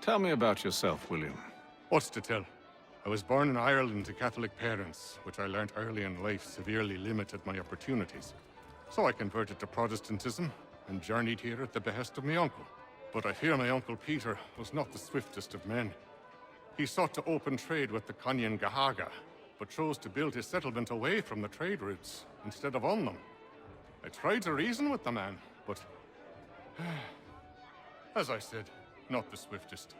Tell me about yourself, William. What's to tell? I was born in Ireland to Catholic parents, which I learnt early in life severely limited my opportunities. So I converted to Protestantism and journeyed here at the behest of my uncle. But I fear my uncle Peter was not the swiftest of men. He sought to open trade with the Connaught Gahaga, but chose to build his settlement away from the trade routes instead of on them. I tried to reason with the man, but as I said, not the swiftest.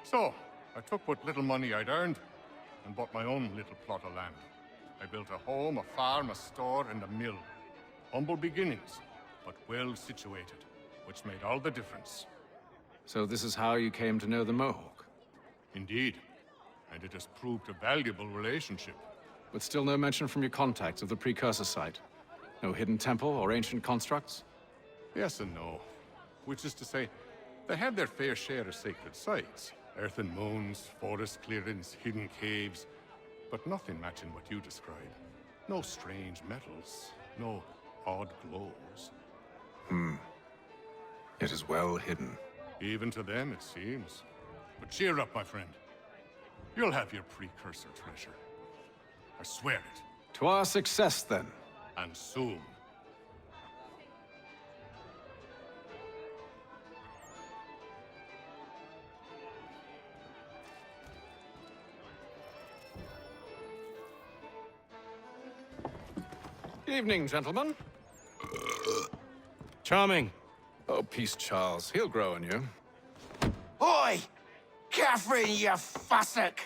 So, I took what little money I'd earned and bought my own little plot of land. I built a home, a farm, a store, and a mill. Humble beginnings, but well situated, which made all the difference. So this is how you came to know the Mohawk? Indeed, and it has proved a valuable relationship. But still no mention from your contacts of the precursor site? No hidden temple or ancient constructs? Yes and no. Which is to say, they had their fair share of sacred sites. Earthen mounds, forest clearings, hidden caves, but nothing matching what you describe. No strange metals, no odd glows. It is well hidden. Even to them, it seems. But cheer up, my friend. You'll have your precursor treasure. I swear it. To our success, then. And soon. Evening, gentlemen. Charming. Oh, peace, Charles. He'll grow on you. Oi! Catherine, you fussock!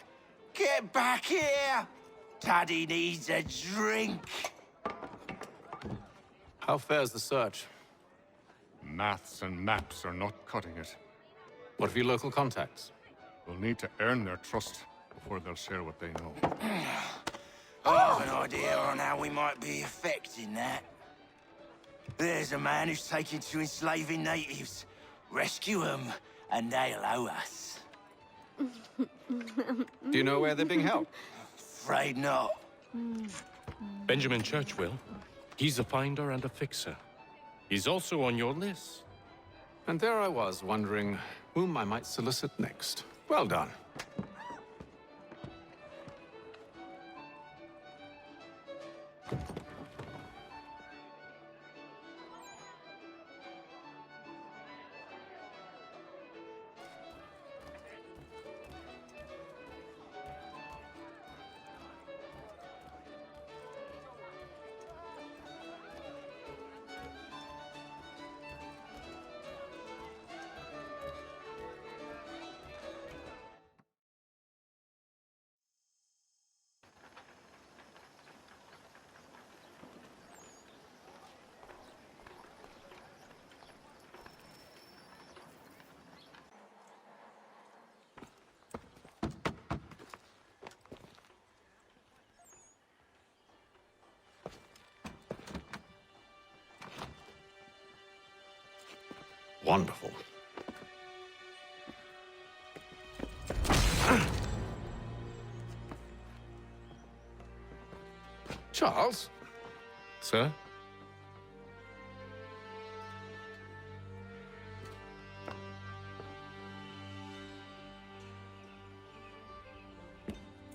Get back here! Taddy needs a drink. How fares the search? Maths and maps are not cutting it. What of your local contacts? We'll need to earn their trust before they'll share what they know. I have an idea on how we might be affecting that. There's a man who's taken to enslaving natives. Rescue them, and they'll owe us. Do you know where they're being held? Afraid not. Benjamin Churchwill. He's a finder and a fixer. He's also on your list. And there I was, wondering whom I might solicit next. Well done. Wonderful. Charles? Sir?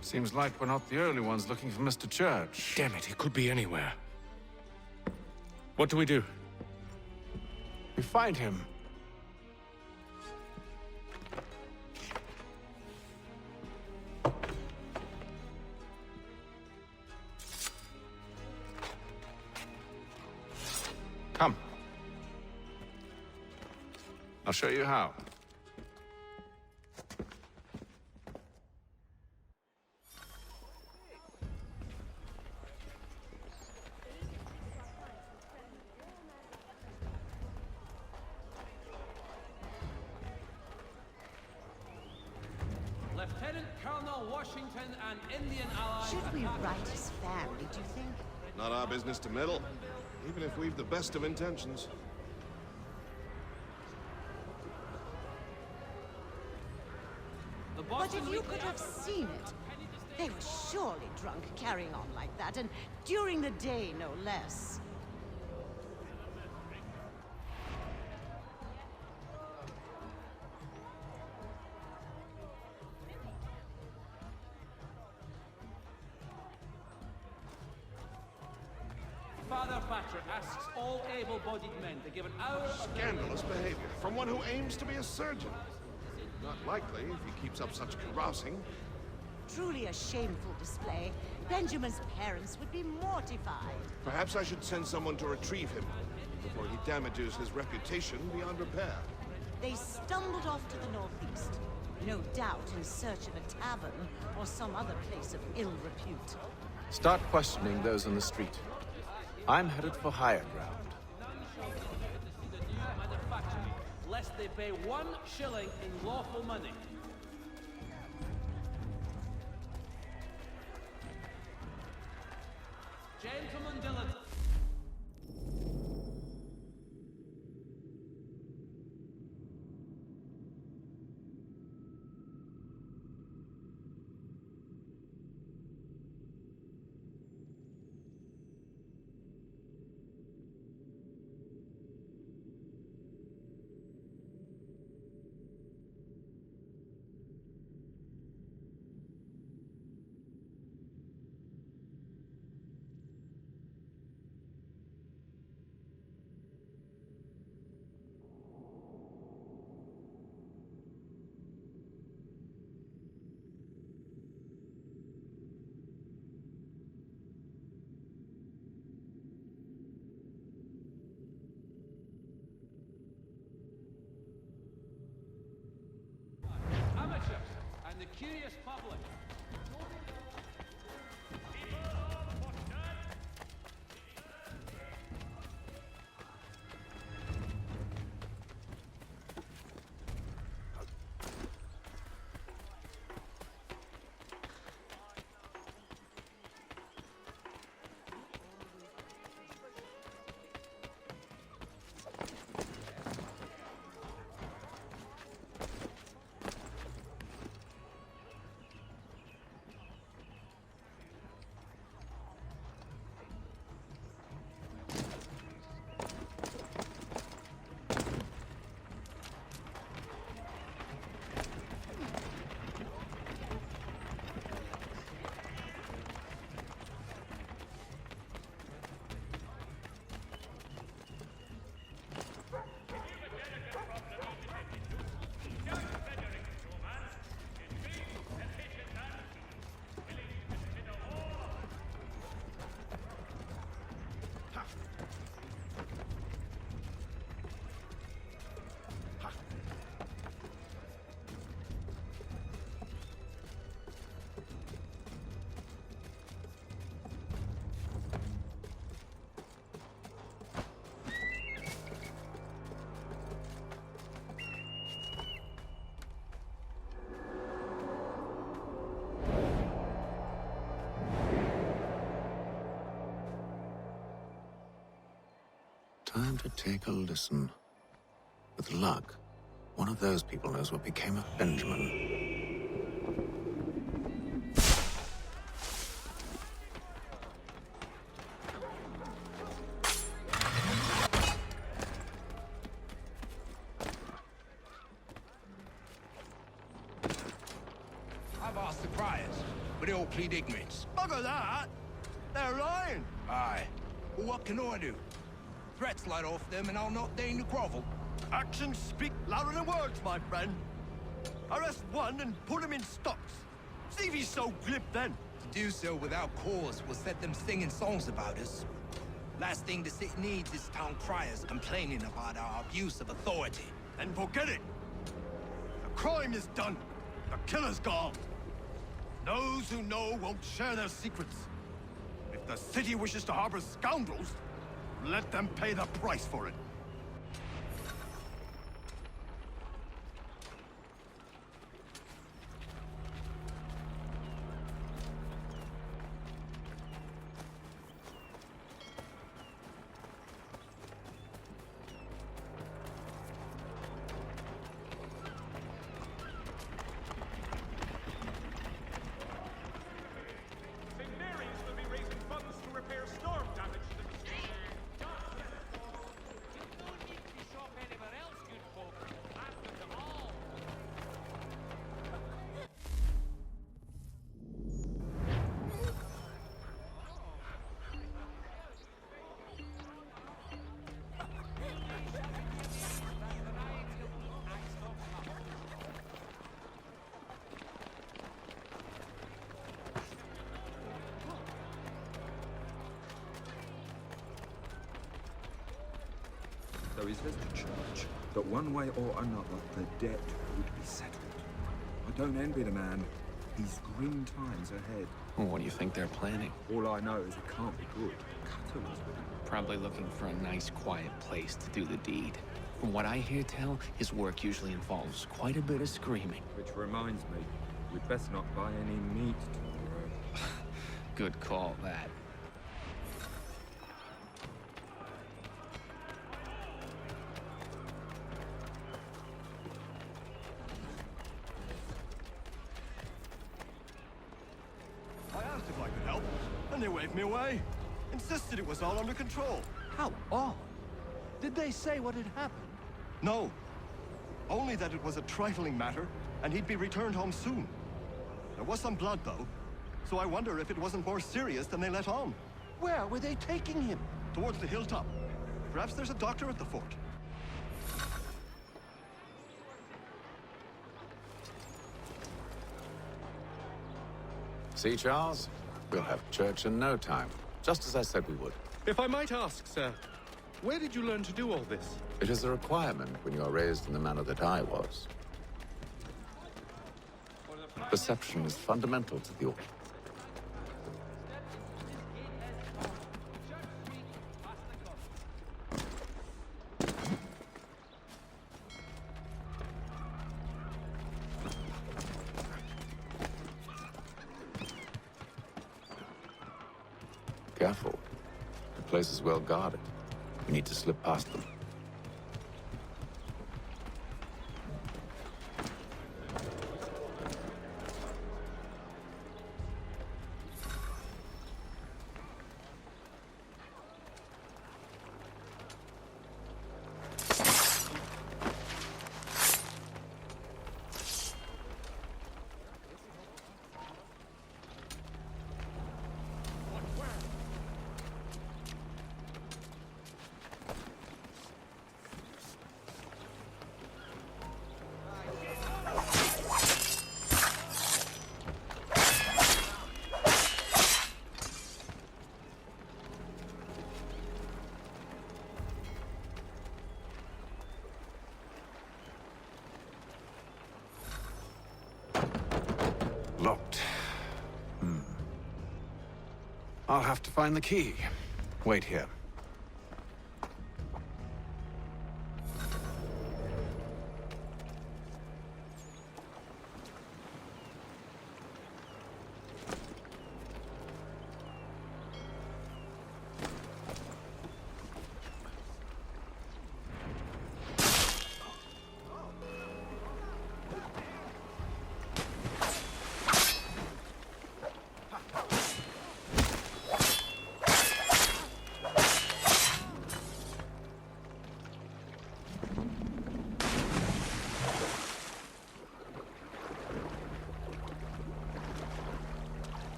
Seems like we're not the only ones looking for Mr. Church. Damn it, he could be anywhere. What do we do? We find him. Come. I'll show you how. Lieutenant Colonel Washington and Indian allies. Should we write his family, do you think? Not our business to meddle, even if we've the best of intentions. But if you could have seen it, they were surely drunk carrying on like that, and during the day, no less. Father Thatcher asks all able-bodied men to give an hour of their Scandalous behavior from one who aims to be a surgeon. Not likely if he keeps up such carousing. Truly a shameful display. Benjamin's parents would be mortified. Perhaps I should send someone to retrieve him before he damages his reputation beyond repair. They stumbled off to the northeast, no doubt in search of a tavern or some other place of ill repute. Start questioning those in the street. I'm headed for higher ground. the new manufacturer, lest they pay 1 shilling in lawful money. Gentlemen diligent. Amateurs and the curious public. Time to take a listen. With luck, one of those people knows what became of Benjamin. I've asked the criers, but they all plead ignorance. Bugger that! They're lying! Aye. Well, what can I do? Threats light off them and I'll not deign to grovel. Actions speak louder than words, my friend. Arrest one and put him in stocks. See if he's so glib then. To do so without cause will set them singing songs about us. Last thing the city needs is town criers complaining about our abuse of authority. Then forget it. The crime is done. The killer's gone. Those who know won't share their secrets. If the city wishes to harbor scoundrels, let them pay the price for it. he says to church that one way or another the debt would be settled. I don't envy the man. He's grim times ahead. Well, what do you think they're planning? All I know is it can't be good. Catalan's with him. Probably looking for a nice, quiet place to do the deed. From what I hear tell, his work usually involves quite a bit of screaming. Which reminds me, we'd best not buy any meat tomorrow. Good call, that. I asked if I could help, and they waved me away. Insisted it was all under control. How odd. Did they say what had happened? No. Only that it was a trifling matter, and he'd be returned home soon. There was some blood, though, so I wonder if it wasn't more serious than they let on. Where were they taking him? Towards the hilltop. Perhaps there's a doctor at the fort. See, Charles? We'll have church in no time. Just as I said we would. If I might ask, sir, where did you learn to do all this? It is a requirement when you are raised in the manner that I was. Perception is fundamental to the order. Careful. The place is well guarded. We need to slip past them. Locked. I'll have to find the key. Wait here.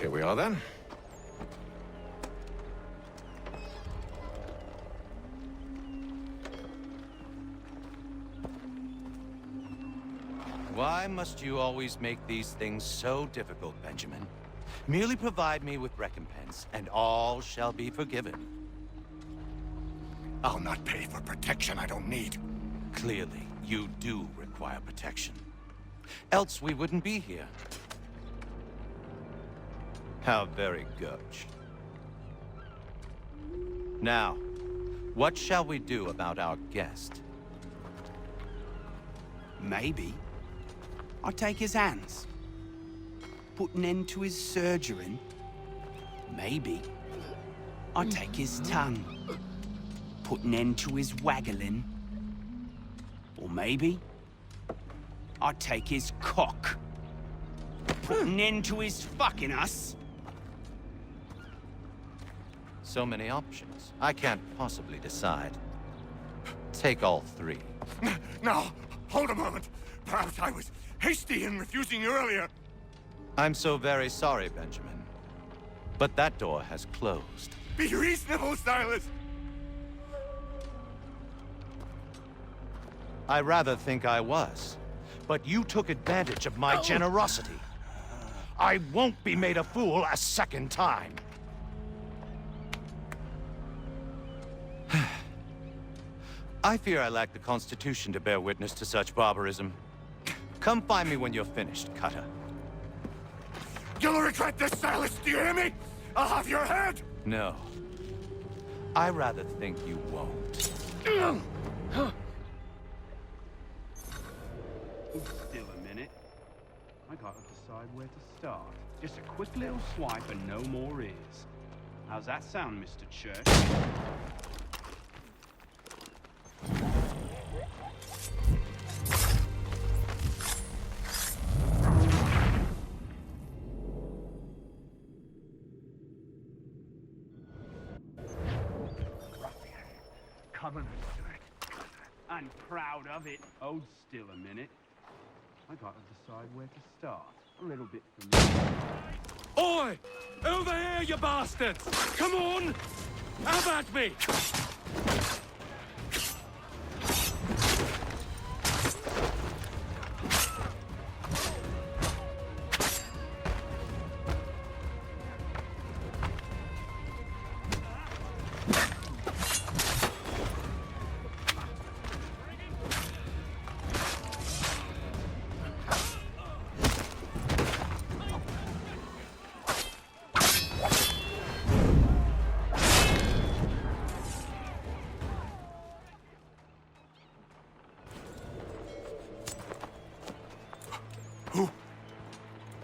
Here we are, then. Why Why must you always make these things so difficult, Benjamin? Merely provide me with recompense, and all shall be forgiven. I'll not pay for protection I don't need. Clearly, you do require protection. Else we wouldn't be here. How very gutch. Now, what shall we do about our guest? Maybe I take his hands, put an end to his surgering. Maybe I take his tongue, put an end to his waggling. Or maybe I take his cock, put an end to his fucking us. So many options. I can't possibly decide. Take all three. Now, hold a moment. Perhaps I was hasty in refusing you earlier. I'm so very sorry, Benjamin. But that door has closed. Be reasonable, Silas. I rather think I was. But you took advantage of my generosity. I won't be made a fool a second time. I fear I lack the constitution to bear witness to such barbarism. Come find me when you're finished, Cutter. You'll regret this, Silas, do you hear me? I'll have your head! No. I rather think you won't. Still a minute. I gotta decide where to start. Just a quick little swipe and no more is. How's that sound, Mr. Church? Come and do it. I'm proud of it. Hold still a minute. I gotta decide where to start. A little bit from there. Oi! Over here, you bastards! Come on! Have at me!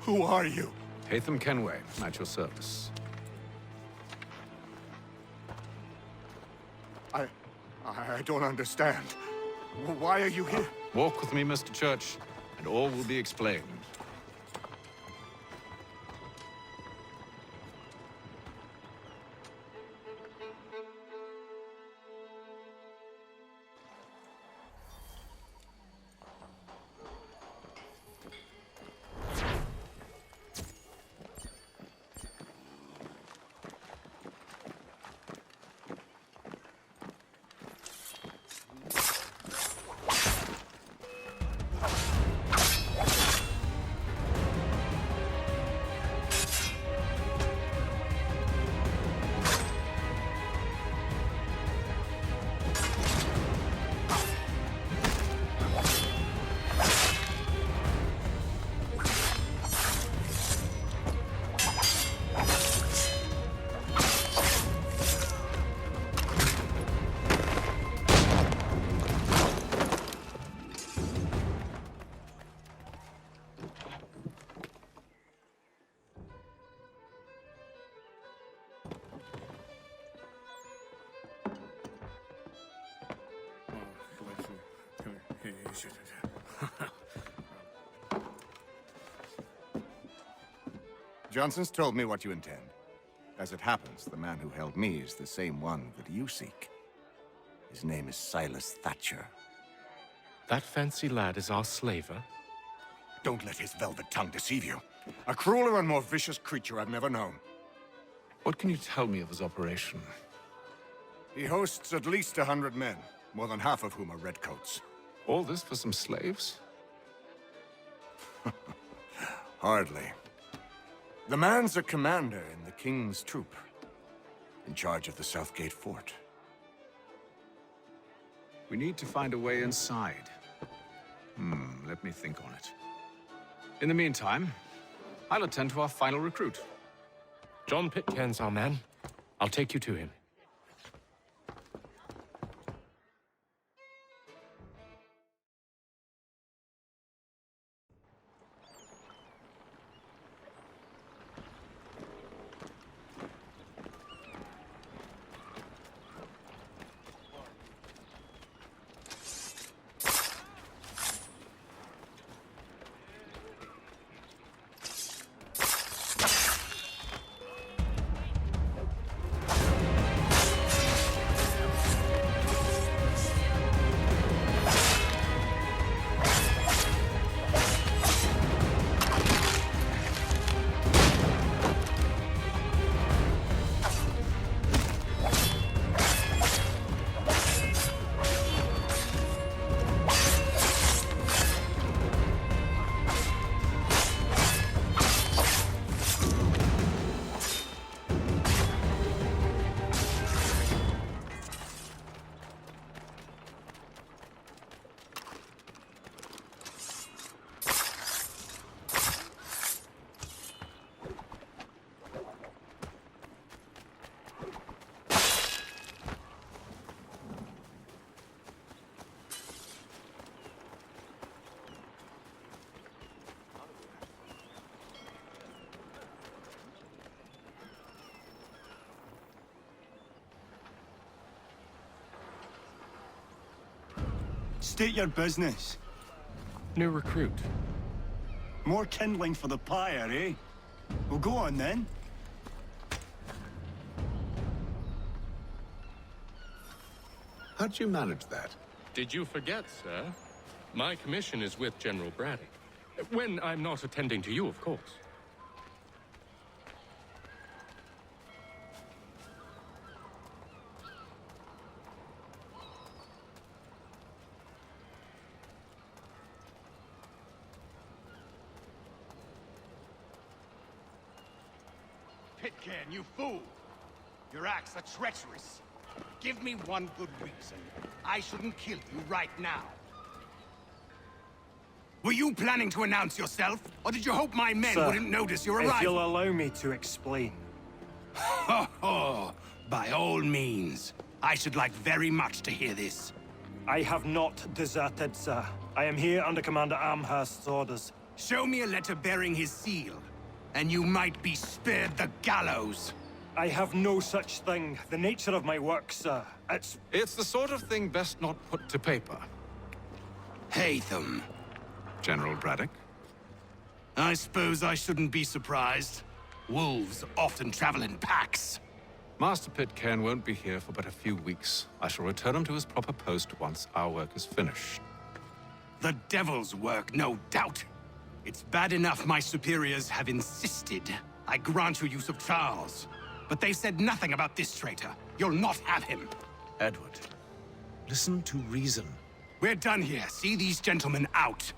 Who are you? HAYTHAM Kenway, at your service. I don't understand. Why are you here? Walk with me, Mr. Church, and all will be explained. Johnson's told me what you intend. As it happens, the man who held me is the same one that you seek. His name is Silas Thatcher. That fancy lad is our slaver? Don't let his velvet tongue deceive you. A crueler and more vicious creature I've never known. What can you tell me of his operation? He hosts at least 100 men, more than half of whom are redcoats. All this for some slaves? Hardly. The man's a commander in the King's troop, in charge of the Southgate Fort. We need to find a way inside. Let me think on it. In the meantime, I'll attend to our final recruit. John Pitcairn's our man. I'll take you to him. State your business. New recruit. More kindling for the pyre, eh? Well, go on then. How'd you manage that? Did you forget, sir? My commission is with General Braddock. When I'm not attending to you, of course. Pitcairn, you fool! Your acts are treacherous. Give me one good reason. I shouldn't kill you right now. Were you planning to announce yourself? Or did you hope my men wouldn't notice your arrival? If you'll allow me to explain. Ho ho! By all means. I should like very much to hear this. I have not deserted, sir. I am here under Commander Amherst's orders. Show me a letter bearing his seal, and you might be spared the gallows. I have no such thing. The nature of my work, sir, It's the sort of thing best not put to paper. Haytham. General Braddock? I suppose I shouldn't be surprised. Wolves often travel in packs. Master Pitcairn won't be here for but a few weeks. I shall return him to his proper post once our work is finished. The devil's work, no doubt. It's bad enough my superiors have insisted I grant you use of Charles. But they said nothing about this traitor. You'll not have him. Edward, listen to reason. We're done here. See these gentlemen out.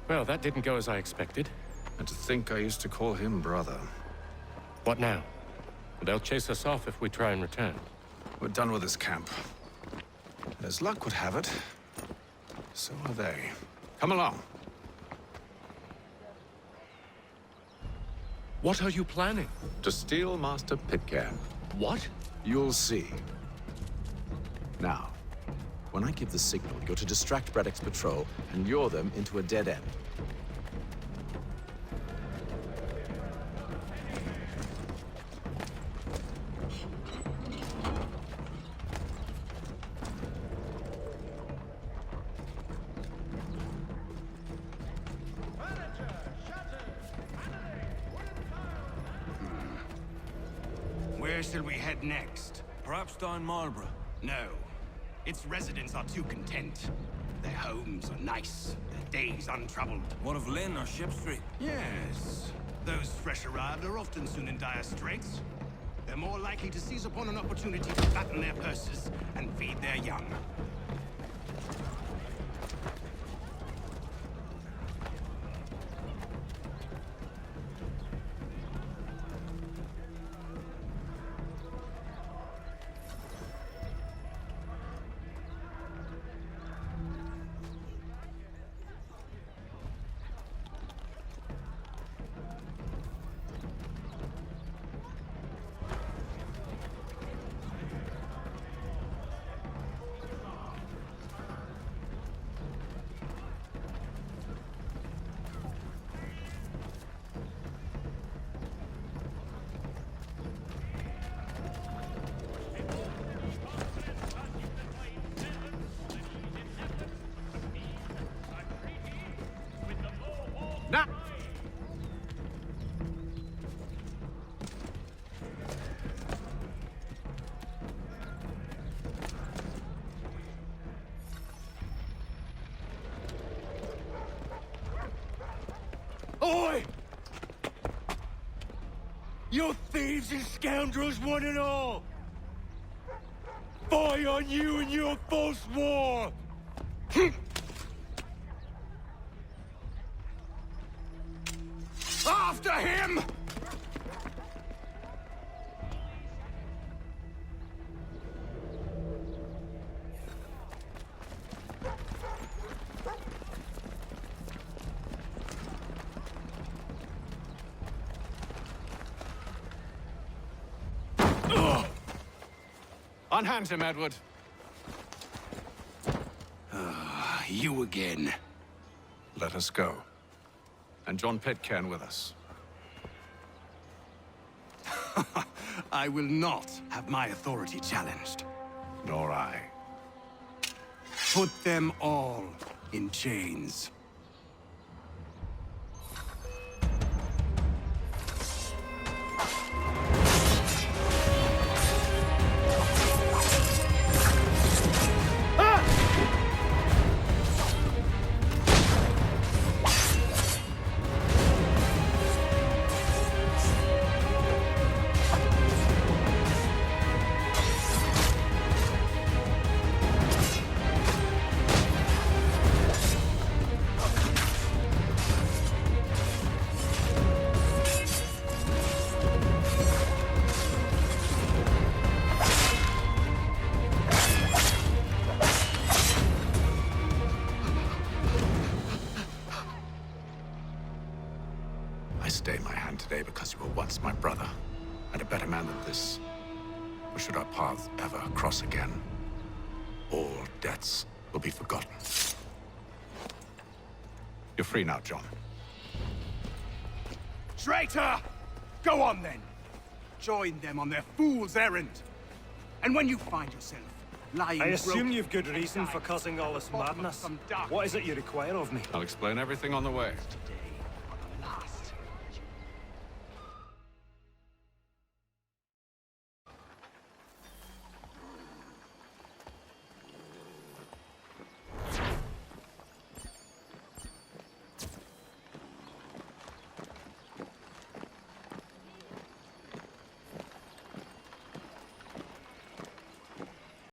Well, that didn't go as I expected. And to think I used to call him brother. What now? They'll chase us off if we try and return. We're done with this camp. As luck would have it, so are they. Come along. What are you planning? To steal Master Pitcairn. What? You'll see. Now, when I give the signal, you're to distract Braddock's patrol and lure them into a dead end. Where shall we head next? Perhaps down Marlborough. No. Its residents are too content. Their homes are nice, their days untroubled. What of Lynn or Ship Street? Yes. Those fresh arrived are often soon in dire straits. Their they're more likely to seize upon an opportunity to fatten their purses and feed their young. Now! Oi! You thieves and scoundrels, one and all! Fie on you and your false war! After him! Unhand him, Edward. You again. Let us go. And John Pitcairn with us. I will not have my authority challenged. Nor I. Put them all in chains. I stay my hand today because you were once my brother, and a better man than this. Or should our paths ever cross again, all debts will be forgotten. You're free now, John. Traitor! Go on then. Join them on their fool's errand. And when you find yourself lying I assume broken you've good reason for causing all this madness. What is it you require of me? I'll explain everything on the way.